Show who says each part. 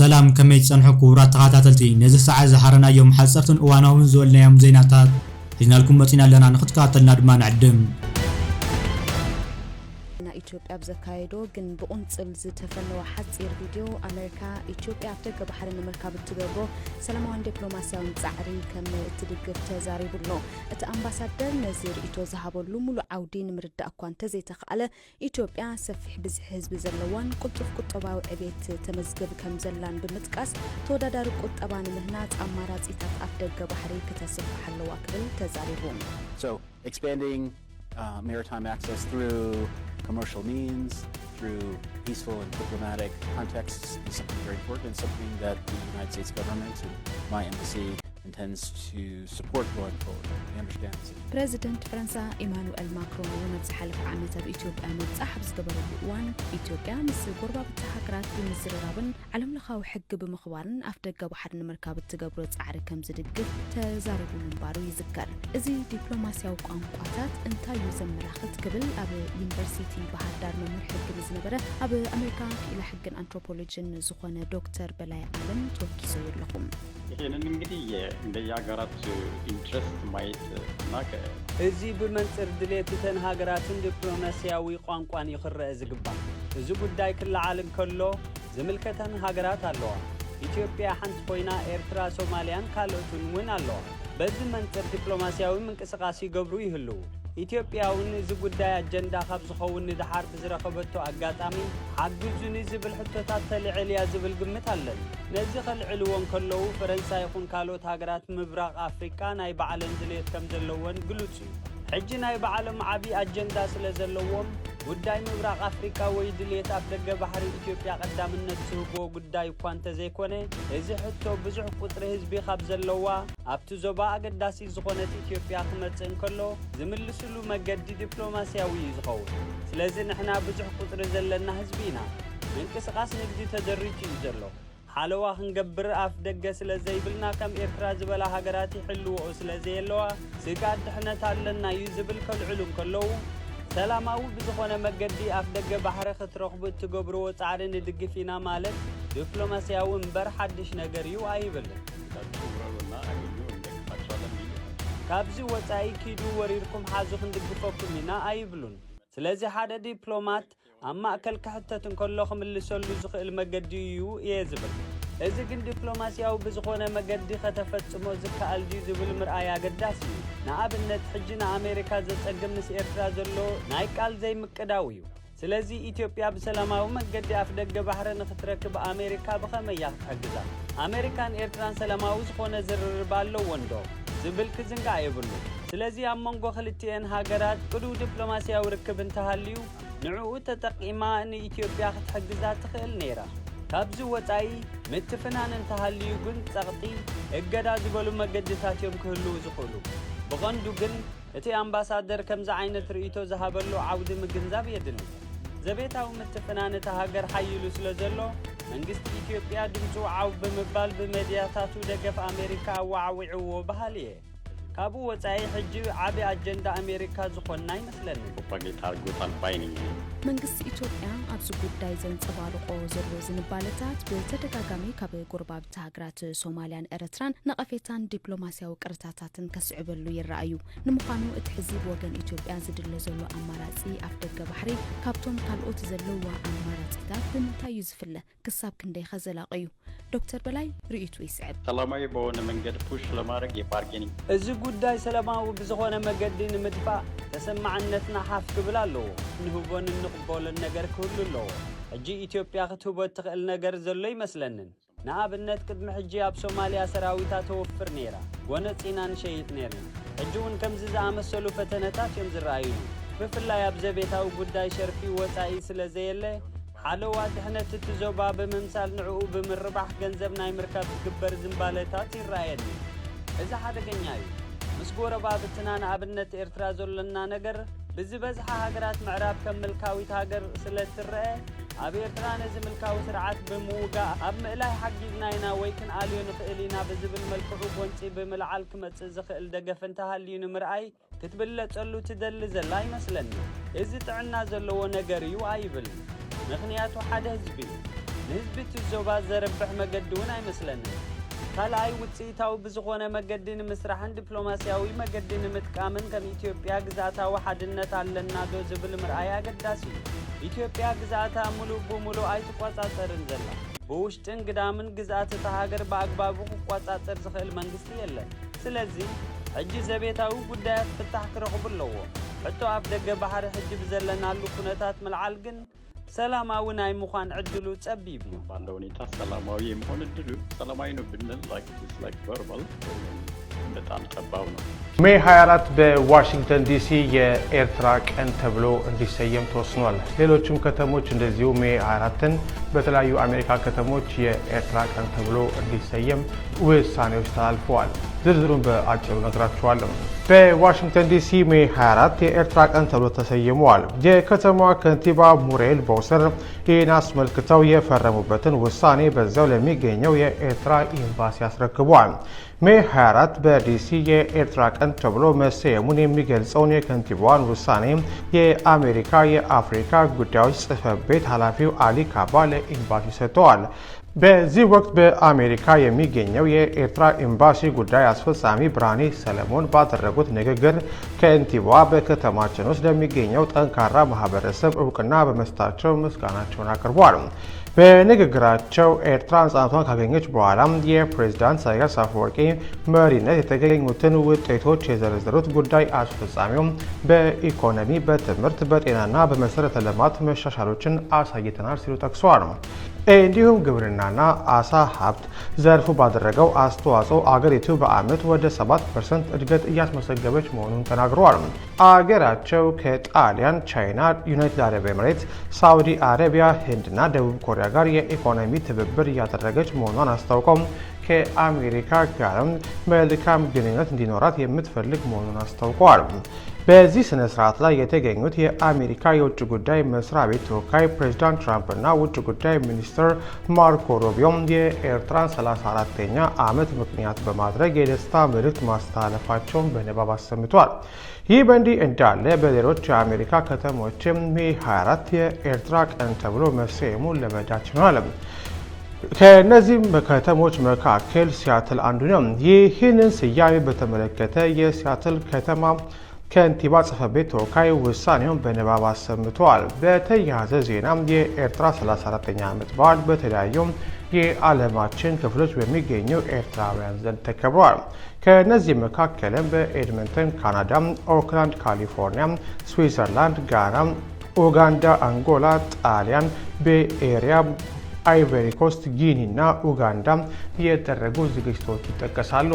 Speaker 1: سلام كمي تصنحوا كورات تغاتاتلتي نزل ساعة زحرنا يوم حصرتن اواناون زولنا يوم زيناتات حجنا لكم متينا لنا نختكاتلنا دما نعدم
Speaker 2: ኢትዮጵያ በዘካይዶ ግን በኦንጽል ዝተፈነው ሐጽር ቪዲዮ አሜሪካ ኢትዮጵያ አፍደገ ባህርን መርከብ ትገብሮ ሰላማዊ ዲፕሎማሲያዊ ጻዕሪ ከም ትድግፍ ተዛሪቡሎ እቲ አምባሳደር ነዚር ኢቶ ዘሃበሉ ሙሉ አውዲን ምርዳ አኳን ተዘይተኻለ ኢትዮጵያ ሰፊሕ ብዝሕ ህዝብ ዘለዋን ቁጥፍ ቁጠባዊ ዕቤት ተመዝገብ ከም ዘላን ብምጥቃስ ተወዳዳሪ ቁጠባን ምህናጽ አማራጺታት አፍደገ ባህሪ ከተስፋ ሐለዋ ክብል ተዛሪቡ
Speaker 3: So expanding maritime access through commercial means, through peaceful and diplomatic contexts is something very important and something that the United States government and my embassy intends to support going forward. We understand this.
Speaker 2: President France Emmanuel Macron ومزحلف عامة بإثيوبيا متصاحب زقبرو وان إثيوبيا مس قربة بالتحقرات بمزررابن علم لخاو حق بمخبارن أفدقا بحر مركب التقبرو تعري كم زدقف تزاربو منبارو يذكر إذي دبلوماسيا وقانقواتات انتا يزمر أخذ قبل أبي يونيفرسيتي بحر دار ممر حق بزنبرة أبي أمريكا إلى حق أنتروبولوجين زخونة دكتور بلاي عالم توكي سير لكم
Speaker 4: ይሄንን እንግዲህ እንደያገራት ኢንትረስት ማየት ናከ
Speaker 5: እዚህ በመንጽር ድሌትተን ሀገራትን ዲፕሎማሲያዊ ቋንቋን ይخرእ ዝግባ እዚ ጉዳይ ክልዓልን ከሎ ዝምልከተን ሀገራት ኣለዋ ኢትዮጵያ ሓንቲ ኮይና ኤርትራ ሶማሊያን ካልኦቱን ውን ኣለዋ በዚህ መንጽር ዲፕሎማሲያዊ እንቅስቃሴ ይገብሩ ይህሉ ኢትዮጵያውን እዚ ጉዳይ አጀንዳ ካብ ዝኸውን ድሓር ብዝረኸበቶ አጋጣሚ ሓግዙን ዝብል ሕቶታት ተልዕልያ ዝብል ግምት አለን ነዚ ኸልዕልዎን ከለው ፈረንሳይ ይኹን ካልኦት ሃገራት ምብራቅ አፍሪካ ናይ በዓለን ድሌት ከም ዘለዎን ግሉጽ ሕጂ ናይ በዓለም ዓቢ አጀንዳ ስለ ዘለዎም ጉዳይ ምብራቅ አፍሪካ ወይ ድሌት አፍደገ ባህሪ ኢትዮጵያ ቀዳምነት ዝህቦ ጉዳይ እኳ እንተዘይኮነ እዚ ሕቶ ብዙሕ ቁጥሪ ህዝቢ ካብ ዘለዋ ኣብቲ ዞባ አገዳሲ ዝኾነት ኢትዮጵያ ክመጽእ ከሎ ዝምልስሉ መገዲ ዲፕሎማሲያዊ ዝኸውን ስለዚ ንሕና ብዙሕ ቁጥሪ ዘለና ህዝቢና እንቅስቃስ ንግዲ ተደሪቱ እዩ ዘሎ ሓለዋ ክንገብር ኣፍደገ ስለ ዘይብልና ከም ኤርትራ ዝበላ ሃገራት ይሕልዎ ስለ ዘየለዋ ስጋት ድሕነት ኣለና እዩ ዝብል ከልዕሉን ከለው ሰላማዊ ብዝኾነ መገዲ ኣፍደገ ባሕሪ ክትረኽቡ እትገብርዎ ጻዕሪ ንድግፊና ማለት ዲፕሎማሲያዊ እምበር ሓድሽ ነገር እዩ ኣይብልን ካብዚ ወጻኢ ኪዱ ወሪርኩም ሓዙ ክንድግፈኩም ኢና ኣይብሉን ስለዚ ሓደ ዲፕሎማት ኣብ ማእከል ክሕተትን ከሎ ክምልሰሉ ዝኽእል መገዲ እዩ እየ ዝብል እዚ ግን ዲፕሎማሲያዊ ብዝኾነ መገዲ ከተፈጽሞ ዝከኣል ድዩ ዝብል ምርኣይ ኣገዳሲ እዩ ንኣብነት ሕጂ ንኣሜሪካ ዘጸግም ምስ ኤርትራ ዘሎ ናይ ቃል ዘይምቅዳው እዩ ስለዚ ኢትዮጵያ ብሰላማዊ መገዲ ኣፍደገ ባሕሪ ንኽትረክብ ኣሜሪካ ብኸመይ እያ ክትሕግዛ ኣሜሪካን ኤርትራን ሰላማዊ ዝኾነ ዝርርብ ኣለዎን ዶ ዝብል ክዝንጋዕ የብሉ ስለዚ ኣብ መንጎ ክልቲአን ሃገራት ቅዱው ዲፕሎማሲያዊ ርክብ እንተሃልዩ ንዕኡ ተጠቂማ ንኢትዮጵያ ክትሕግዛ ትኽእል ነይራ ካብዚ ወጻኢ ምትፍናን እንተሃልዩ ግን ጸቕጢ እገዳ ዝበሉ መገድታት እዮም ክህልው ዝኽእሉ ብቐንዱ ግን እቲ ኣምባሳደር ከምዚ ዓይነት ርእይቶ ዝሃበሉ ዓውዲ ምግንዛብ የድሊ ዘቤታዊ ምትፍናን እቲ ሃገር ሓይሉ ስለ ዘሎ መንግስቲ ኢትዮጵያ ድምፁ ዓው ብምባል ብሜድያታቱ ደገፍ ኣሜሪካ ኣዋዕዊዕዎ ባህል እየ ካብኡ ወጻኢ ሕጂ ዓቢ አጀንዳ አሜሪካ ዝኾና ይመስለኒ
Speaker 4: ፕሮፓጋንዳ አርጎታል ባይነኝ
Speaker 2: መንግስት ኢትዮጵያ ኣብዚ ጉዳይ ዘንጸባርቆ ዘሎ ዝንባለታት በተደጋጋሚ ካብ ጎረባብቲ ሃገራት ሶማሊያን ኤርትራን ነቐፌታን ዲፕሎማሲያዊ ቅርታታትን ከስዕበሉ ይረኣዩ ንምዃኑ እቲ ሕዝብ ወገን ኢትዮጵያ ዝድለ ዘሎ ኣማራጺ ኣፍደገ ባሕሪ ካብቶም ካልኦት ዘለዋ ኣማራጺታት ብምንታይ እዩ ዝፍለ ክሳብ ክንደይ ኸዘላቕዩ ዶክተር በላይ ርእይቱ ይስዕብ
Speaker 4: ሰላማዊ በሆነ መንገድ ፑሽ ለማድረግ የባርጌኒንግ
Speaker 5: እዚ ጉዳይ ሰላማዊ ብዝኾነ መገዲ ንምድፋእ ተሰማዕነትና ሓፍ ክብል ኣለዎ ንህቦን ንቕበሎን ነገር ክህሉ ኣለዎ ሕጂ ኢትዮጵያ ክትህቦ ትኽእል ነገር ዘሎ ይመስለንን ንኣብነት ቅድሚ ሕጂ ኣብ ሶማልያ ሰራዊታ ተወፍር ነይራ ወነፂና ንሸይጥ ነርና ሕጂ እውን ከምዚ ዝኣመሰሉ ፈተነታት እዮም ዝረኣዩሉ ብፍላይ ኣብ ዘቤታዊ ጉዳይ ሸርፊ ወጻኢ ስለ ዘየለ ሓለዋ ድሕነት እቲ ዞባ ብምምሳል ንዕኡ ብምርባሕ ገንዘብ ናይ ምርካብ ዝግበር ዝንባለታት ይረኣየኒ እዚ ሓደገኛ እዩ ምስ ጎረባብትና ንኣብነት ኤርትራ ዘለና ነገር ብዝበዝሓ ሃገራት ምዕራብ ከም ምልካዊት ሃገር ስለ ትረአ ኣብ ኤርትራ ነዚ ምልካዊ ስርዓት ብምውጋእ ኣብ ምእላይ ሓጊዝና ኢና ወይ ክንኣልዮ ንኽእል ኢና ብዝብል መልክዑ ጎንፂ ብምልዓል ክመጽእ ዝኽእል ደገፍ እንተሃልዩ ንምርኣይ ክትብለጸሉ ትደሊ ዘላ ይመስለኒ እዚ ጥዕና ዘለዎ ነገር እዩ ኣይብል ምክንያቱ ሓደ ህዝቢ ንህዝቢ ዞባ ዘረብሕ መገዲ እውን ኣይመስለንን ካልኣይ ውፅኢታዊ ብዝኾነ መገዲ ንምስራሕን ዲፕሎማስያዊ መገዲ ንምጥቃምን ከም ኢትዮጵያ ግዛታዊ ሓድነት ኣለና ዶ ዝብል ምርኣይ ኣገዳሲ እዩ ኢትዮጵያ ግዛታ ሙሉእ ብሙሉእ ኣይትቆጻጸርን ዘላ ብውሽጥን ግዳምን ግዛት እታ ሃገር በአግባቡ ቁቋጻጸር ዝኽእል መንግስቲ የለን ስለዚ ሕጂ ዘቤታዊ ጉዳያት ፍታሕ ክረኽቡ ኣለዎ ሕቶ ኣብ ደገ ባሕሪ ሕጂ ብዘለናሉ ኩነታት መልዓል ግን ሰላማዊ ናይ ምዃን ዕድሉ ጸቢብ እዩ
Speaker 4: ባለው ሁኔታ ሰላማዊ የመሆን ዕድሉ ሰላማዊ ነው ብንል like verbal በጣም ጠባብ ነው
Speaker 6: ሜይ 24 በዋሽንግተን ዲሲ የኤርትራ ቀን ተብሎ እንዲሰየም ተወስኗል። ሌሎችም ከተሞች እንደዚሁ ሜይ 24ን በተለያዩ አሜሪካ ከተሞች የኤርትራ ቀን ተብሎ እንዲሰየም ውሳኔዎች ተላልፈዋል። ዝርዝሩን በአጭሩ ነግራችኋለሁ። በዋሽንግተን ዲሲ ሜይ 24 የኤርትራ ቀን ተብሎ ተሰይሟል። የከተማዋ ከንቲባ ሙሬል ቦውሰር ይህን አስመልክተው የፈረሙበትን ውሳኔ በዛው ለሚገኘው የኤርትራ ኤምባሲ አስረክቧል። ሜይ 24 በዲሲ የኤርትራ ቀን ተብሎ መሰየሙን የሚገልጸውን የከንቲባዋን ውሳኔ የአሜሪካ የአፍሪካ ጉዳዮች ጽሕፈት ቤት ኃላፊው አሊ ካባ ለኤምባሲ ሰጥተዋል። በዚህ ወቅት በአሜሪካ የሚገኘው የኤርትራ ኤምባሲ ጉዳይ አስፈጻሚ ብርሃኔ ሰለሞን ባደረጉት ንግግር ከንቲባዋ በከተማችን ውስጥ ለሚገኘው ጠንካራ ማህበረሰብ እውቅና በመስጠታቸው ምስጋናቸውን አቅርበዋል። በንግግራቸው ኤርትራ ነፃነቷን ካገኘች በኋላ የፕሬዝዳንት ኢሳያስ አፈወርቂ መሪነት የተገኙትን ውጤቶች የዘረዘሩት ጉዳይ አስፈጻሚው በኢኮኖሚ፣ በትምህርት፣ በጤናና በመሰረተ ልማት መሻሻሎችን አሳይተናል ሲሉ ጠቅሰዋል። እንዲሁም ግብርናና አሳ ሀብት ዘርፉ ባደረገው አስተዋጽኦ አገሪቱ በአመት ወደ 7% እድገት እያስመዘገበች መሆኑን ተናግረዋል። አገራቸው ከጣሊያን፣ ቻይና፣ ዩናይትድ አረብ ኤምሬትስ፣ ሳውዲ አረቢያ፣ ህንድና ደቡብ ኮሪያ ጋር የኢኮኖሚ ትብብር እያደረገች መሆኗን አስታውቀው ከአሜሪካ ጋርም መልካም ግንኙነት እንዲኖራት የምትፈልግ መሆኑን አስታውቀዋል። በዚህ ስነ ስርዓት ላይ የተገኙት የአሜሪካ የውጭ ጉዳይ መስሪያ ቤት ተወካይ ፕሬዚዳንት ትራምፕ እና ውጭ ጉዳይ ሚኒስትር ማርኮ ሩቢዮ የኤርትራን 34ኛ ዓመት ምክንያት በማድረግ የደስታ መልእክት ማስተላለፋቸውን በንባብ አሰምተዋል። ይህ በእንዲህ እንዳለ በሌሎች የአሜሪካ ከተሞችም ሜይ 24 የኤርትራ ቀን ተብሎ መሰየሙን ለመረዳት ችለዋል። ከነዚህም ከተሞች መካከል ሲያትል አንዱ ነው። ይህንን ስያሜ በተመለከተ የሲያትል ከተማ ከንቲባ ጽሕፈት ቤት ተወካይ ውሳኔውን በንባብ አሰምተዋል። በተያያዘ ዜና የኤርትራ 34ኛ ዓመት በዓል በተለያዩ የዓለማችን ክፍሎች በሚገኙ ኤርትራውያን ዘንድ ተከብሯል። ከነዚህ መካከልም በኤድመንተን ካናዳ፣ ኦክላንድ ካሊፎርኒያ፣ ስዊዘርላንድ፣ ጋና፣ ኡጋንዳ፣ አንጎላ፣ ጣሊያን፣ በኤሪያ አይቨሪ ኮስት፣ ጊኒ እና ኡጋንዳ የተደረጉ ዝግጅቶች ይጠቀሳሉ።